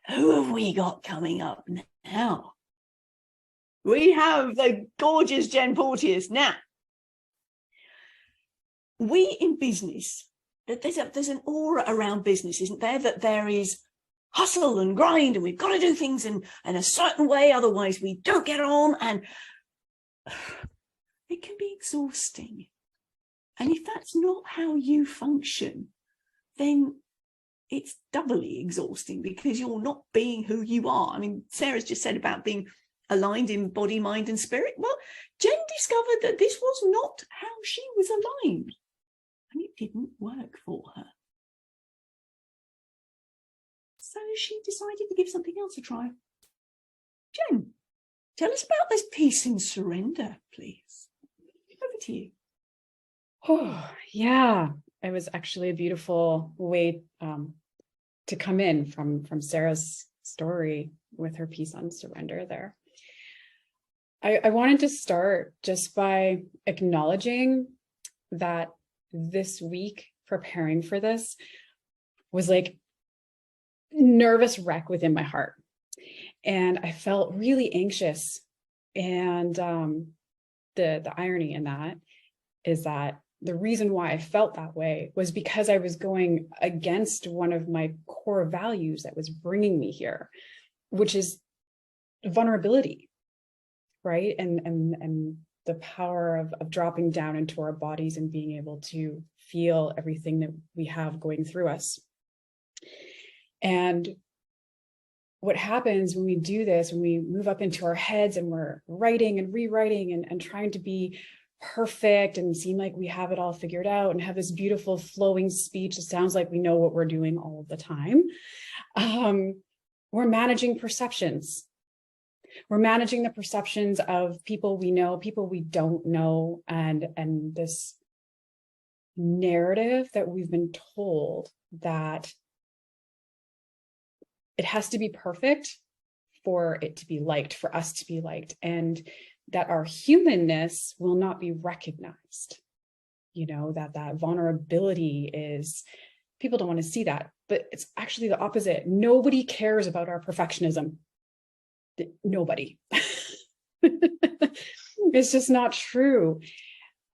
Who have we got coming up now? We have the gorgeous Jen Porteous. Now, we in business, there's an aura around business, isn't there? That there is hustle and grind, and we've got to do things in a certain way, otherwise we don't get on, and it can be exhausting. And if that's not how you function, then it's doubly exhausting because you're not being who you are. I mean, Sarah's just said about being aligned in body, mind, and spirit. Well, Jen discovered that this was not how she was aligned, and it didn't work for her. So she decided to give something else a try. Jen, tell us about this peace and surrender, please. Over to you. Oh, yeah. It was actually a beautiful way to come in from Sarah's story with her peace and surrender there. I wanted to start just by acknowledging that this week preparing for this was like nervous wreck within my heart. And I felt really anxious. And the irony in that is that the reason why I felt that way was because I was going against one of my core values that was bringing me here, which is vulnerability, right? And the power of dropping down into our bodies and being able to feel everything that we have going through us. And what happens when we do this, when we move up into our heads and we're writing and rewriting and trying to be perfect and seem like we have it all figured out and have this beautiful flowing speech, it sounds like we know what we're doing all the time. We're managing perceptions. We're managing the perceptions of people we know, people we don't know, and this narrative that we've been told that it has to be perfect for it to be liked, for us to be liked, and that our humanness will not be recognized. You know, that vulnerability is, people don't want to see that, but it's actually the opposite. Nobody cares about our perfectionism. Nobody. It's just not true.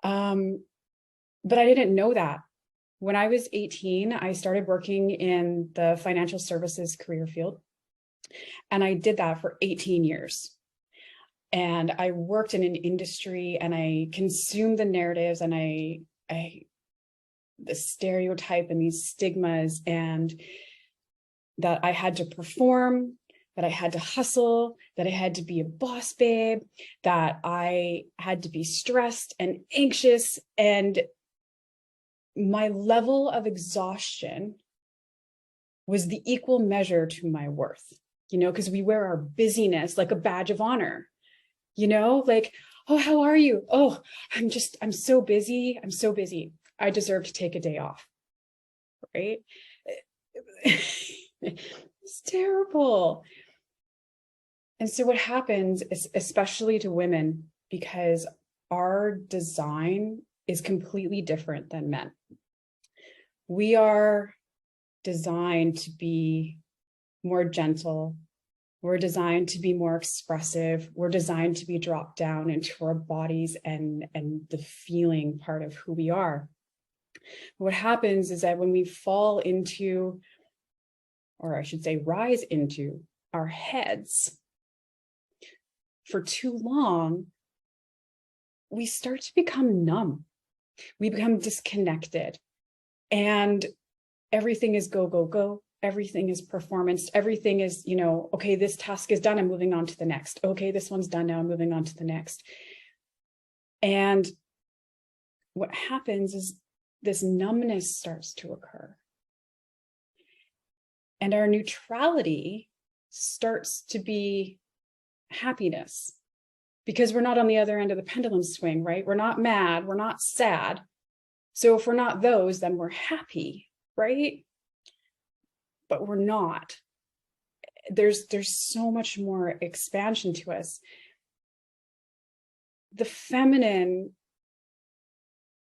But I didn't know that. When I was 18, I started working in the financial services career field. And I did that for 18 years. And I worked in an industry and I consumed the narratives and the stereotype and these stigmas, and that I had to perform, that I had to hustle, that I had to be a boss babe, that I had to be stressed and anxious, and my level of exhaustion was the equal measure to my worth, you know, because we wear our busyness like a badge of honor, you know, like, oh, how are you? Oh, I'm so busy. I'm so busy. I deserve to take a day off, right? It's terrible. And so what happens is, especially to women, because our design is completely different than men. We are designed to be more gentle. We're designed to be more expressive. We're designed to be dropped down into our bodies and the feeling part of who we are. What happens is that when we fall into, or I should say, rise into our heads for too long, we start to become numb. We become disconnected, and everything is go, go, go. Everything is performance. Everything is, you know, okay, this task is done. I'm moving on to the next. Okay, this one's done. Now I'm moving on to the next. And what happens is this numbness starts to occur. And our neutrality starts to be happiness, because we're not on the other end of the pendulum swing, right? We're not mad, we're not sad. So if we're not those, then we're happy, right? But we're not. There's so much more expansion to us. The feminine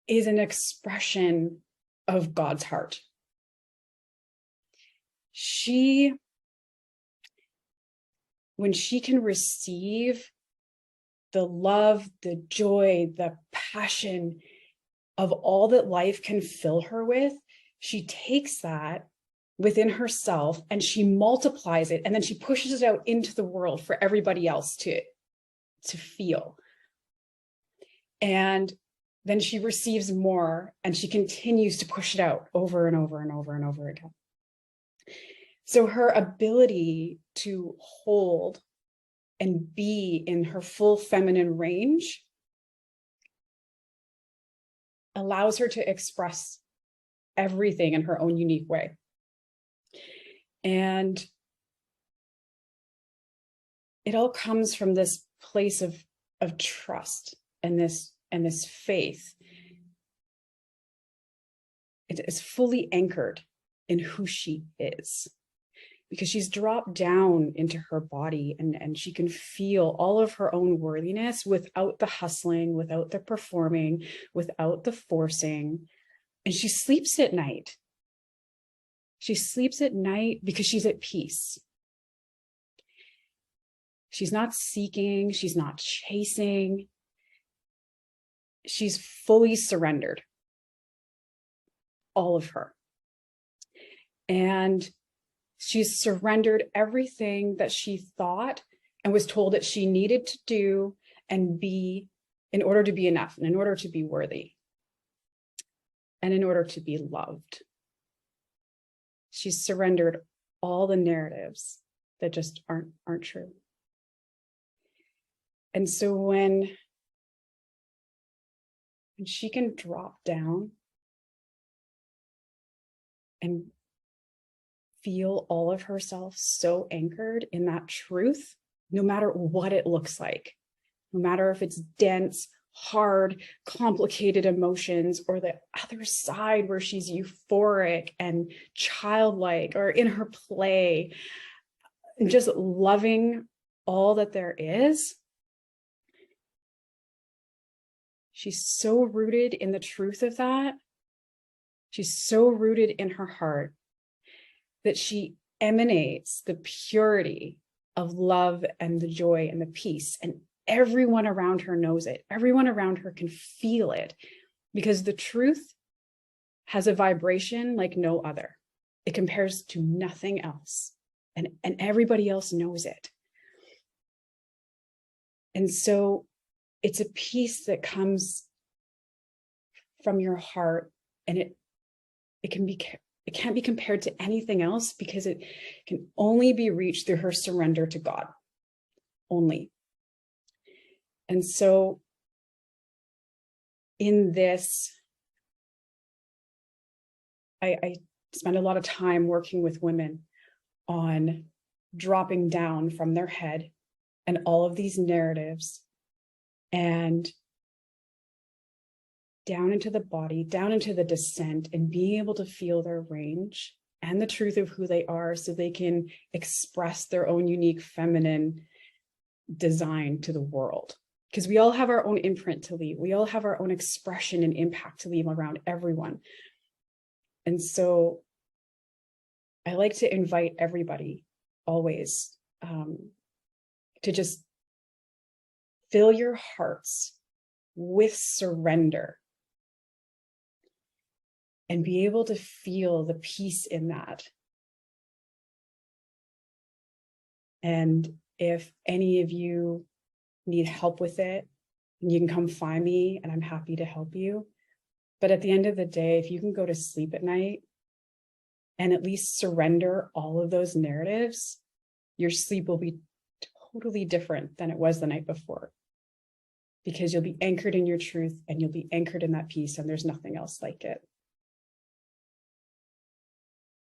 is an expression of God's heart. She when she can receive the love, the joy, the passion of all that life can fill her with, she takes that within herself and she multiplies it, and then she pushes it out into the world for everybody else to feel. And then she receives more, and she continues to push it out over and over and over and over again. So her ability to hold and be in her full feminine range allows her to express everything in her own unique way. And it all comes from this place of trust and this faith. It is fully anchored in who she is, because she's dropped down into her body, and she can feel all of her own worthiness without the hustling, without the performing, without the forcing. And she sleeps at night. She sleeps at night because she's at peace. She's not seeking, she's not chasing. She's fully surrendered, all of her. And she's surrendered everything that she thought and was told that she needed to do and be in order to be enough, and in order to be worthy, and in order to be loved. She's surrendered all the narratives that just aren't true. And so when she can drop down and feel all of herself so anchored in that truth, no matter what it looks like, no matter if it's dense, hard, complicated emotions, or the other side where she's euphoric and childlike, or in her play, and just loving all that there is. She's so rooted in the truth of that. She's so rooted in her heart that she emanates the purity of love and the joy and the peace. And everyone around her knows it. Everyone around her can feel it, because the truth has a vibration like no other. It compares to nothing else. And everybody else knows it. And so it's a peace that comes from your heart, and it can't be compared to anything else, because it can only be reached through her surrender to God. Only. And so in this, I spend a lot of time working with women on dropping down from their head and all of these narratives, and down into the body, down into the descent, and being able to feel their range and the truth of who they are, so they can express their own unique feminine design to the world. Because we all have our own imprint to leave. We all have our own expression and impact to leave around everyone. And so I like to invite everybody always to just fill your hearts with surrender and be able to feel the peace in that. And if any of you need help with it, you can come find me and I'm happy to help you. But at the end of the day, if you can go to sleep at night and at least surrender all of those narratives, your sleep will be totally different than it was the night before, because you'll be anchored in your truth and you'll be anchored in that peace, and there's nothing else like it.